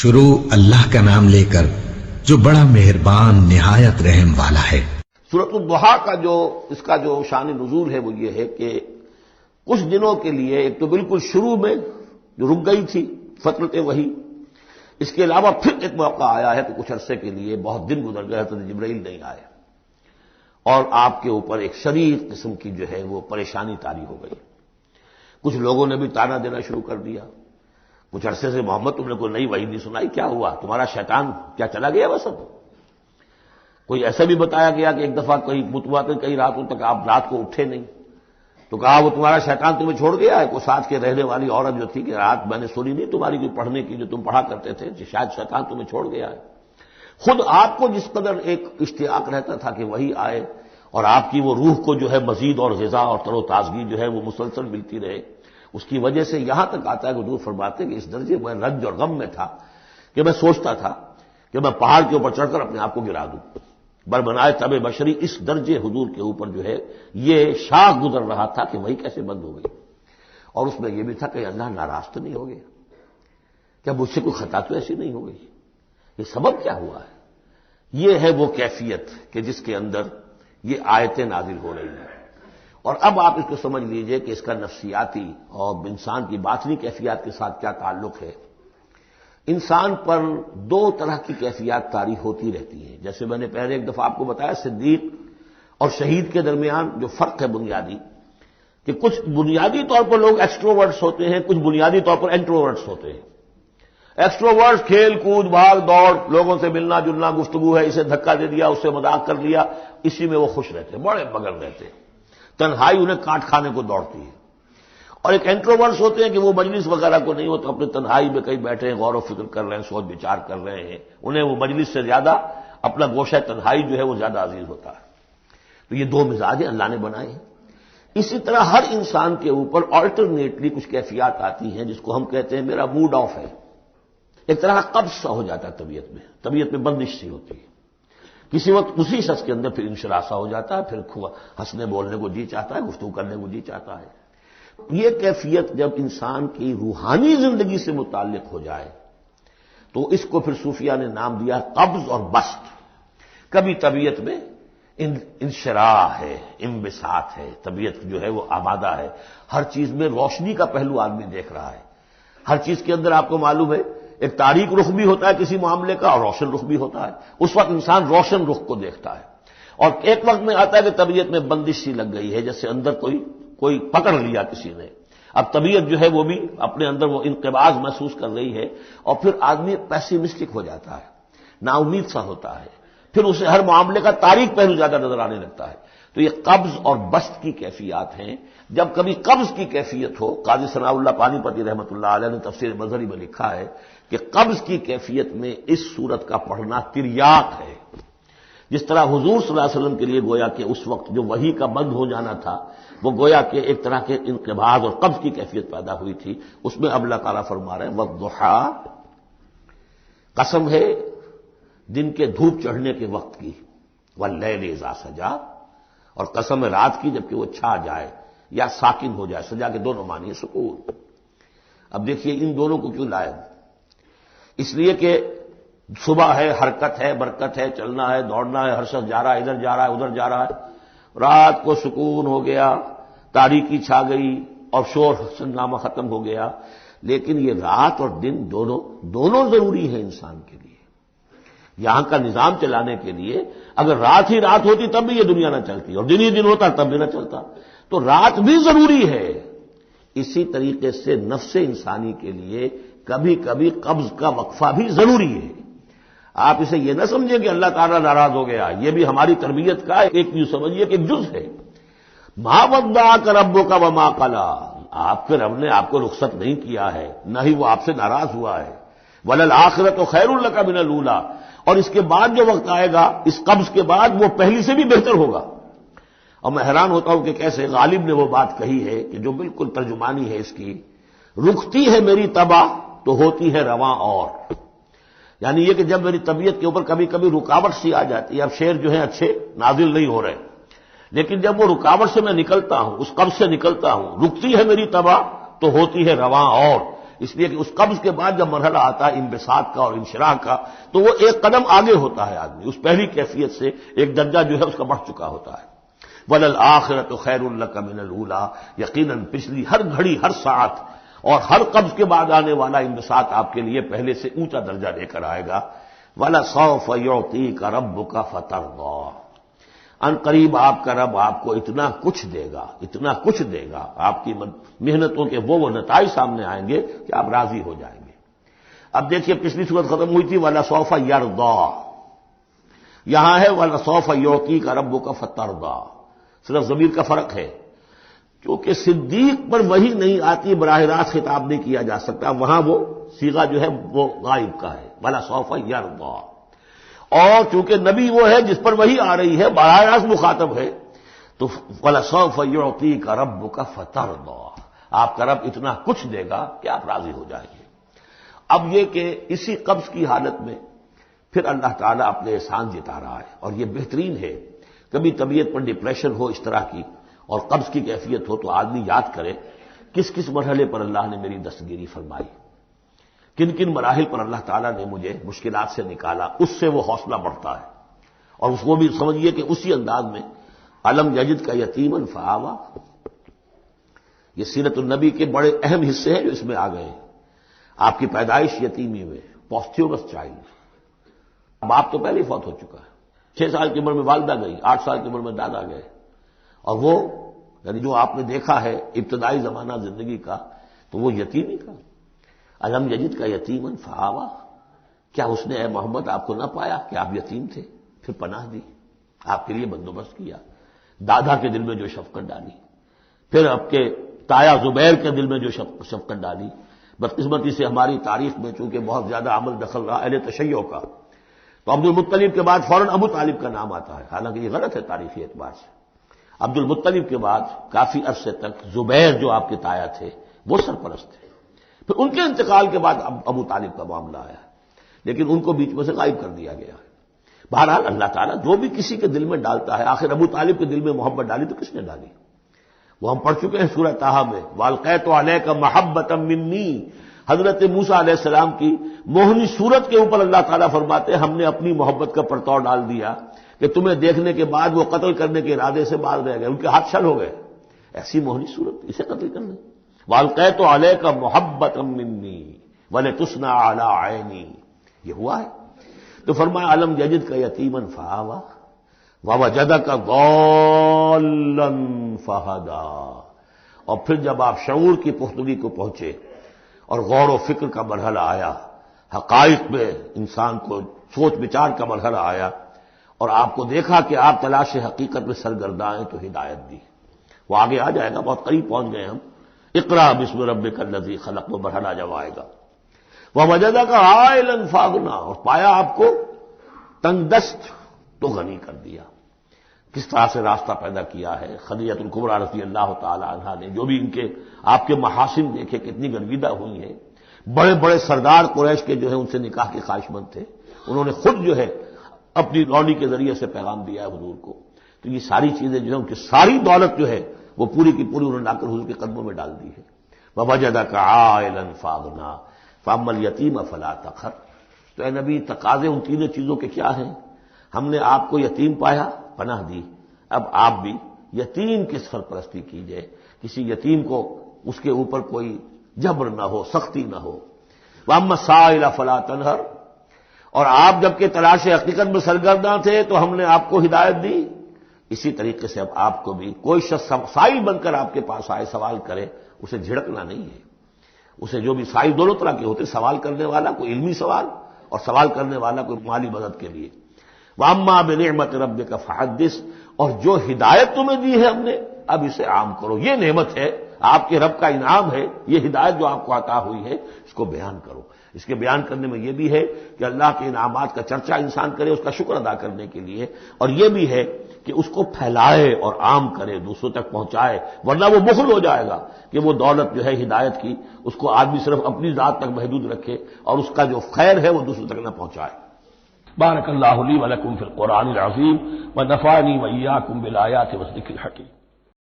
شروع اللہ کا نام لے کر جو بڑا مہربان نہایت رحم والا ہے۔ سورۃ الضحیٰ کا اس کا جو شان نزول ہے وہ یہ ہے کہ کچھ دنوں کے لیے ایک تو بالکل شروع میں جو رک گئی تھی فترت وحی، اس کے علاوہ پھر ایک موقع آیا ہے کہ کچھ عرصے کے لیے بہت دن گزر گئے حضرت جبرائیل نہیں آئے اور آپ کے اوپر ایک شدید قسم کی جو ہے وہ پریشانی طاری ہو گئی۔ کچھ لوگوں نے بھی طعنہ دینا شروع کر دیا، کچھ عرصے سے محمد تم نے کوئی نئی وحی نہیں سنائی، کیا ہوا تمہارا شیطان کیا چلا گیا بس اب؟ کوئی ایسا بھی بتایا گیا کہ ایک دفعہ کئی متواتر کئی راتوں تک آپ رات کو اٹھے نہیں، تو کہا وہ تمہارا شیطان تمہیں چھوڑ گیا ہے۔ کوئی ساتھ کے رہنے والی عورت جو تھی کہ رات میں نے سنی نہیں تمہاری کوئی پڑھنے کی جو تم پڑھا کرتے تھے، شاید شیطان تمہیں چھوڑ گیا ہے۔ خود آپ کو جس قدر ایک اشتیاق رہتا تھا کہ وہی آئے اور آپ کی وہ روح کو جو ہے مزید اور غذا اور تر و تازگی جو ہے وہ مسلسل ملتی رہے، اس کی وجہ سے یہاں تک آتا ہے کہ حضور فرماتے ہیں کہ اس درجے میں رنج اور غم میں تھا کہ میں سوچتا تھا کہ میں پہاڑ کے اوپر چڑھ کر اپنے آپ کو گرا دوں۔ بربنائے تب بشری اس درجے حضور کے اوپر جو ہے یہ شاخ گزر رہا تھا کہ وہی کیسے بند ہو گئی، اور اس میں یہ بھی تھا کہ اللہ ناراض تو نہیں ہو گیا، کیا مجھ سے کوئی خطا تو ایسی نہیں ہو گئی، یہ سبب کیا ہوا ہے؟ یہ ہے وہ کیفیت کہ جس کے اندر یہ آیتیں نازل ہو رہی ہیں۔ اور اب آپ اس کو سمجھ لیجئے کہ اس کا نفسیاتی اور انسان کی باطنی کیفیات کے ساتھ کیا تعلق ہے۔ انسان پر دو طرح کی کیفیات طاری ہوتی رہتی ہیں، جیسے میں نے پہلے ایک دفعہ آپ کو بتایا صدیق اور شہید کے درمیان جو فرق ہے بنیادی، کہ کچھ بنیادی طور پر لوگ ایکسٹروورٹس ہوتے ہیں، کچھ بنیادی طور پر انٹروورٹس ہوتے ہیں۔ ایکسٹروورٹس کھیل کود بھاگ دوڑ، لوگوں سے ملنا جلنا، گفتگو ہے، اسے دھکا دے دیا، اس سے مذاق کر لیا، اسی میں وہ خوش رہتے ہیں، بڑے مگن رہتے ہیں، تنہائی انہیں کاٹ کھانے کو دوڑتی ہے۔ اور ایک انٹروورٹس ہوتے ہیں کہ وہ مجلس وغیرہ کو نہیں ہوتا، اپنے تنہائی میں کہیں بیٹھے ہیں، غور و فکر کر رہے ہیں، سوچ بچار کر رہے ہیں، انہیں وہ مجلس سے زیادہ اپنا گوشہ تنہائی جو ہے وہ زیادہ عزیز ہوتا ہے۔ تو یہ دو مزاج اللہ نے بنائے ہیں۔ اسی طرح ہر انسان کے اوپر آلٹرنیٹلی کچھ کیفیات آتی ہیں جس کو ہم کہتے ہیں میرا موڈ آف ہے، ایک طرح کا قبض سا ہو جاتا ہے طبیعت میں بندش سی ہوتی ہے، کسی وقت اسی شخص کے اندر پھر انشراح سا ہو جاتا ہے، پھر ہنسنے بولنے کو جی چاہتا ہے، گفتگو کرنے کو جی چاہتا ہے۔ یہ کیفیت جب انسان کی روحانی زندگی سے متعلق ہو جائے تو اس کو پھر صوفیہ نے نام دیا قبض اور بسط۔ کبھی طبیعت میں انشراح ہے، انبساط ہے، طبیعت جو ہے وہ آمادہ ہے، ہر چیز میں روشنی کا پہلو آدمی دیکھ رہا ہے، ہر چیز کے اندر آپ کو معلوم ہے ایک تاریک رخ بھی ہوتا ہے کسی معاملے کا اور روشن رخ بھی ہوتا ہے، اس وقت انسان روشن رخ کو دیکھتا ہے۔ اور ایک وقت میں آتا ہے کہ طبیعت میں بندش سی لگ گئی ہے، جیسے اندر کوئی پکڑ لیا کسی نے، اب طبیعت جو ہے وہ بھی اپنے اندر وہ انقباض محسوس کر رہی ہے، اور پھر آدمی پیسیمسٹک ہو جاتا ہے، نا امید سا ہوتا ہے، پھر اسے ہر معاملے کا تاریک پہلو زیادہ نظر آنے لگتا ہے۔ تو یہ قبض اور بسط کی کیفیات ہیں۔ جب کبھی قبض کی کیفیت ہو، قاضی ثناء اللہ پانی پتی رحمۃ اللہ علیہ نے تفسیر مظہری میں لکھا ہے کہ قبض کی کیفیت میں اس سورت کا پڑھنا تریاق ہے، جس طرح حضور صلی اللہ علیہ وسلم کے لیے گویا کہ اس وقت جو وحی کا بند ہو جانا تھا وہ گویا کہ ایک طرح کے انقباض اور قبض کی کیفیت پیدا ہوئی تھی، اس میں اب اللہ تعالیٰ فرما رہے ہیں والضحیٰ، قسم ہے دن کے دھوپ چڑھنے کے وقت کی، واللیل اذا سجا، اور قسم ہے رات کی جبکہ وہ چھا جائے یا ساکن ہو جائے، سجا کے دونوں معنی ہے سکون۔ اب دیکھیے ان دونوں کو کیوں لائے؟ اس لیے کہ صبح ہے، حرکت ہے، برکت ہے، چلنا ہے، دوڑنا ہے، ہر شخص جا رہا ہے، ادھر جا رہا ہے ادھر جا رہا ہے، رات کو سکون ہو گیا، تاریکی چھا گئی اور شور سنگامہ ختم ہو گیا۔ لیکن یہ رات اور دن دونوں ضروری ہیں انسان کے لیے، یہاں کا نظام چلانے کے لیے۔ اگر رات ہی رات ہوتی تب بھی یہ دنیا نہ چلتی، اور دن ہی دن ہوتا تب بھی نہ چلتا، تو رات بھی ضروری ہے۔ اسی طریقے سے نفس انسانی کے لیے کبھی کبھی قبض کا وقفہ بھی ضروری ہے۔ آپ اسے یہ نہ سمجھیں کہ اللہ تعالیٰ ناراض ہو گیا، یہ بھی ہماری تربیت کا ایک یوں سمجھیے کہ ایک جز ہے۔ ما ودعک ربک وما قلی، آپ کے رب نے آپ کو رخصت نہیں کیا ہے، نہ ہی وہ آپ سے ناراض ہوا ہے۔ وللآخرۃ خیر لک من الاولی، اور اس کے بعد جو وقت آئے گا اس قبض کے بعد وہ پہلی سے بھی بہتر ہوگا۔ اور میں حیران ہوتا ہوں کہ کیسے غالب نے وہ بات کہی ہے کہ جو بالکل ترجمانی ہے اس کی، رکتی ہے میری طبع تو ہوتی ہے رواں اور، یعنی یہ کہ جب میری طبیعت کے اوپر کبھی کبھی رکاوٹ سی آ جاتی ہے، اب شعر جو ہے اچھے نازل نہیں ہو رہے، لیکن جب وہ رکاوٹ سے میں نکلتا ہوں، اس قبض سے نکلتا ہوں، رکتی ہے میری طبع تو ہوتی ہے رواں اور، اس لیے کہ اس قبض کے بعد جب مرحلہ آتا ہے انبساط کا اور انشراح کا تو وہ ایک قدم آگے ہوتا ہے آدمی، اس پہلی کیفیت سے ایک درجہ جو ہے اس کا بڑھ چکا ہوتا ہے۔ وَلَلْآخِرَةُ خَيْرٌ لَكَ مِنَ الْأُولَىٰ، یقیناً پچھلی ہر گھڑی، ہر ساعت اور ہر قبض کے بعد آنے والا انبساط آپ کے لیے پہلے سے اونچا درجہ لے کر آئے گا۔ وَلَسَوْفَ يُعْطِيكَ رَبُّكَ فَتَرْضَىٰ، ان قریب آپ کا رب آپ کو اتنا کچھ دے گا، اتنا کچھ دے گا، آپ کی محنتوں کے وہ نتائج سامنے آئیں گے کہ آپ راضی ہو جائیں گے۔ اب دیکھیے پچھلی صورت ختم ہوئی تھی وَلَسَوْفَ يَرْضَىٰ، یہاں ہے وَلَسَوْفَ يُعْطِيكَ رَبُّكَ فَتَرْضَىٰ، صرف ضمیر کا فرق ہے، کیونکہ صدیق پر وہی نہیں آتی، براہ راست خطاب نہیں کیا جا سکتا، وہاں وہ صیغہ جو ہے وہ غائب کا ہے، وَلَسَوْفَ يَرْضَىٰ، اور چونکہ نبی وہ ہے جس پر وہی آ رہی ہے، براہ راست مخاطب ہے، تو وَلَسَوْفَ يُعْطِيكَ رَبُّكَ فَتَرْضَىٰ، آپ کا رب اتنا کچھ دے گا کہ آپ راضی ہو جائیں گے۔ اب یہ کہ اسی قبض کی حالت میں پھر اللہ تعالیٰ اپنے احسان جتا رہا ہے، اور یہ بہترین ہے۔ کبھی طبیعت پر ڈپریشن ہو اس طرح کی اور قبض کی کیفیت ہو تو آدمی یاد کرے کس کس مرحلے پر اللہ نے میری دستگیری فرمائی، کن کن مراحل پر اللہ تعالیٰ نے مجھے مشکلات سے نکالا، اس سے وہ حوصلہ بڑھتا ہے۔ اور اس کو بھی سمجھیے کہ اسی انداز میں علم یجد کا یتیمن فآوا، یہ سیرت النبی کے بڑے اہم حصے ہیں جو اس میں آ گئے ہیں۔ آپ کی پیدائش یتیمی میں، پوسٹیورس چائلڈ، باپ تو پہلے ہی فوت ہو چکا ہے، 6 سال کی عمر میں والدہ گئی، 8 سال کی عمر میں دادا گئے، اور وہ یعنی جو آپ نے دیکھا ہے ابتدائی زمانہ زندگی کا تو وہ یتیمی کا۔ علم یجد کا یتیمن فآوا، کیا اس نے اے محمد آپ کو نہ پایا کہ آپ یتیم تھے، پھر پناہ دی، آپ کے لیے بندوبست کیا، دادا کے دل میں جو شفقت ڈالی، پھر آپ کے تایا زبیر کے دل میں جو شفقت ڈالی۔ بدقسمتی سے ہماری تاریخ میں چونکہ بہت زیادہ عمل دخل رہا اہل تشیع کا، تو عبد المطلب کے بعد فوراً ابو طالب کا نام آتا ہے، حالانکہ یہ غلط ہے تاریخی اعتبار سے۔ عبد المطلب کے بعد کافی عرصے تک زبیر جو آپ کے تایا تھے وہ سرپرست تھے، پھر ان کے انتقال کے بعد ابو طالب کا معاملہ آیا، لیکن ان کو بیچ میں سے غائب کر دیا گیا ہے۔ بہرحال اللہ تعالیٰ جو بھی کسی کے دل میں ڈالتا ہے، آخر ابو طالب کے دل میں محبت ڈالی تو کس نے ڈالی؟ وہ ہم پڑھ چکے ہیں سورہ طٰہٰ میں، وَأَلْقَيْتُ عَلَيْكَ مَحَبَّةً مِّنِّي، حضرت موسیٰ علیہ السلام کی موہنی صورت کے اوپر اللہ تعالیٰ فرماتے ہیں ہم نے اپنی محبت کا پرتو ڈال دیا کہ تمہیں دیکھنے کے بعد وہ قتل کرنے کے ارادے سے باز رہ گئے، ان کے ہاتھ چھل ہو گئے، ایسی موہنی صورت اسے قتل کر لیں۔ وَأَلْقَيْتُ عَلَيْكَ مَحَبَّةً مِّنِّي وَلِتُصْنَعَ عَلَىٰ عَيْنِي، یہ ہوا ہے۔ تو فرمایا علم یجد کا یتیمن فآوا ووجدک ضالا فہدا، اور پھر جب آپ شعور کی پختگی کو پہنچے اور غور و فکر کا مرحلہ آیا، حقائق میں انسان کو سوچ بچار کا مرحلہ آیا، اور آپ کو دیکھا کہ آپ تلاش حقیقت میں سرگرداں ہیں تو ہدایت دی۔ وہ آگے آ جائے گا، بہت قریب پہنچ گئے ہم، اقرا بسم ربک الذی خلق، وہ مرحلہ جب آئے گا۔ ووجدک عائلا فاغنا، اور پایا آپ کو تنگ دست تو غنی کر دیا۔ کس طرح سے راستہ پیدا کیا ہے خدیجہ الکبریٰ رضی اللہ تعالی عنہا نے، جو بھی ان کے آپ کے محاسن دیکھے کتنی گرویدہ ہوئی ہیں۔ بڑے بڑے سردار قریش کے جو ہے ان سے نکاح کے خواہش مند تھے، انہوں نے خود جو ہے اپنی رونی کے ذریعے سے پیغام دیا ہے حضور کو، تو یہ ساری چیزیں جو ہے ان کی ساری دولت جو ہے وہ پوری کی پوری انہوں نے لا کر حضور کے قدموں میں ڈال دی ہے۔ ووجدک عائلا فاغنا فاما الیتیم فلا تقہر، تو اے نبی تقاضے ان تینوں چیزوں کے کیا ہیں؟ ہم نے آپ کو یتیم پایا، پناہ دی، اب آپ بھی یتیم کی سرپرستی کیجئے، کسی یتیم کو اس کے اوپر کوئی جبر نہ ہو، سختی نہ ہو۔ وَأَمَّا السَّائِلَ فَلَا تَنْهَرْ، اور آپ جبکہ تلاش حقیقت میں سرگرداں تھے تو ہم نے آپ کو ہدایت دی، اسی طریقے سے اب آپ کو بھی کوئی شخص سائل بن کر آپ کے پاس آئے سوال کرے، اسے جھڑکنا نہیں ہے۔ اسے جو بھی سائل دونوں طرح کے ہوتے، سوال کرنے والا کوئی علمی سوال اور سوال کرنے والا کوئی مالی مدد کے لیے۔ وَأَمَّا بِنِعْمَةِ رَبِّكَ فَحَدِّثْ، اور جو ہدایت تمہیں دی ہے ہم نے اب اسے عام کرو، یہ نعمت ہے، آپ کے رب کا انعام ہے، یہ ہدایت جو آپ کو عطا ہوئی ہے اس کو بیان کرو۔ اس کے بیان کرنے میں یہ بھی ہے کہ اللہ کے انعامات کا چرچا انسان کرے اس کا شکر ادا کرنے کے لیے، اور یہ بھی ہے کہ اس کو پھیلائے اور عام کرے، دوسروں تک پہنچائے، ورنہ وہ بخل ہو جائے گا کہ وہ دولت جو ہے ہدایت کی اس کو آدمی صرف اپنی ذات تک محدود رکھے اور اس کا جو خیر ہے وہ دوسروں تک نہ پہنچائے۔ بارک اللہ لی و لکم فی القرآن العظیم و نفعنی و ایاکم بالآیات والذکر الحکیم۔